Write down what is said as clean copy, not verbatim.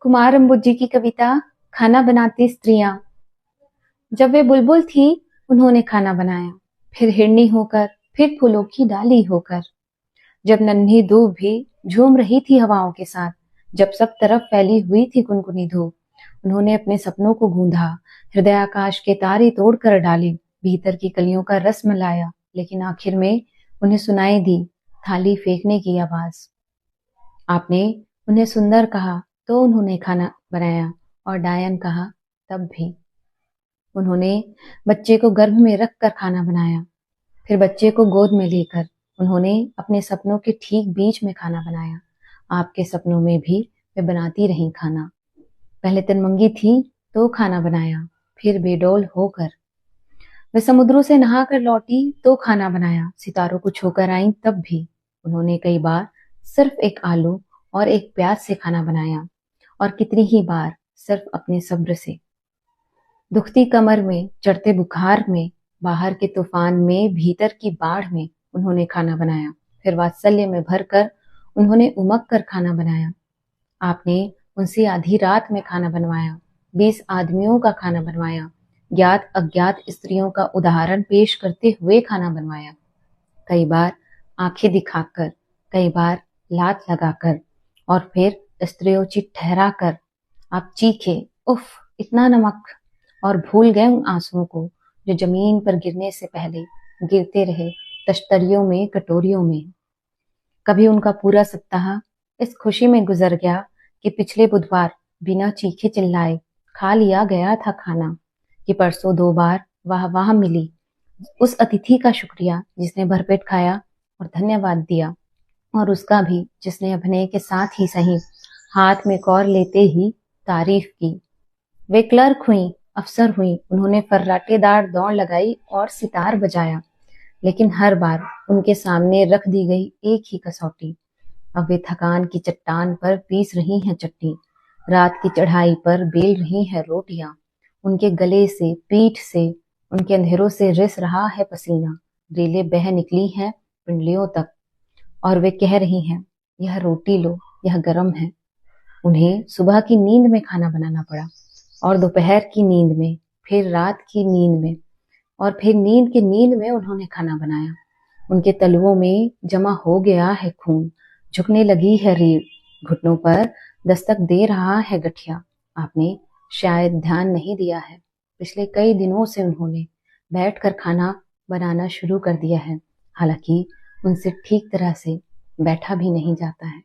कुमार अंबुजी की कविता खाना बनाती स्त्रियां। जब वे बुलबुल थी उन्होंने खाना बनाया, फिर हिरनी होकर, फिर फूलों की डाली होकर। जब नन्ही धूप भी झूम रही थी हवाओं के साथ, जब सब तरफ फैली हुई थी कुनकुनी धूप, उन्होंने अपने सपनों को गूंधा, हृदय आकाश के तारे तोड़कर डाले, भीतर की कलियों का रस मिलाया, लेकिन आखिर में उन्हें सुनाई दी थाली फेंकने की आवाज। आपने उन्हें सुंदर कहा तो उन्होंने खाना बनाया, और डायन कहा तब भी। उन्होंने बच्चे को गर्भ में रख कर खाना बनाया, फिर बच्चे को गोद में लेकर उन्होंने अपने सपनों के ठीक बीच में खाना बनाया। आपके सपनों में भी वे बनाती रहीं खाना। पहले तिरमंगी थी तो खाना बनाया, फिर बेडौल होकर वे समुद्रों से नहा कर लौटी तो खाना बनाया, सितारों को छूकर आई तब भी। उन्होंने कई बार सिर्फ एक आलू और एक प्याज से खाना बनाया, और कितनी ही बार सिर्फ अपने सब्र से। दुखती कमर में, चढ़ते बुखार में, बाहर के तूफान में, भीतर की बाढ़ में उन्होंने खाना बनाया, फिर वात्सल्य में भरकर उन्होंने उमग कर खाना बनाया। आपने उनसे आधी रात में खाना बनवाया, 20 आदमियों का खाना बनवाया, ज्ञात अज्ञात स्त्रियों का उदाहरण पेश करते हुए खाना बनवाया। कई बार आंखें दिखाकर, कई बार लात लगाकर, और फिर स्त्रियोचित ठहरा कर आप चीखे, उफ इतना नमक, और भूल गए उन आंसुओं को जो जमीन पर गिरने से पहले गिरते रहे तश्तरियों में, कटोरियों में। कभी उनका पूरा सप्ताह इस खुशी में गुजर गया कि पिछले बुधवार बिना चीखे चिल्लाए खा लिया गया था खाना, कि परसों 2 बार वाह वाह मिली उस अतिथि का शुक्रिया जिसने भरपेट खाया और धन्यवाद दिया, और उसका भी जिसने अभिनय के साथ ही सही हाथ में कौर लेते ही तारीफ की। वे क्लर्क हुई, अफसर हुई, उन्होंने फर्राटेदार दौड़ लगाई और सितार बजाया, लेकिन हर बार उनके सामने रख दी गई एक ही कसौटी। अब वे थकान की चट्टान पर पीस रही हैं चट्टी, रात की चढ़ाई पर बेल रही हैं रोटियां। उनके गले से, पीठ से, उनके अंधेरों से रिस रहा है पसीना, रीलें बह निकली हैं पिंडलियों तक, और वे कह रही हैं यह रोटी लो, यह गर्म है। उन्हें सुबह की नींद में खाना बनाना पड़ा, और दोपहर की नींद में, फिर रात की नींद में, और फिर नींद की नींद में उन्होंने खाना बनाया। उनके तलुओं में जमा हो गया है खून, झुकने लगी है रीढ़, घुटनों पर दस्तक दे रहा है गठिया। आपने शायद ध्यान नहीं दिया है, पिछले कई दिनों से उन्होंने बैठकर खाना बनाना शुरू कर दिया है, हालांकि उनसे ठीक तरह से बैठा भी नहीं जाता है।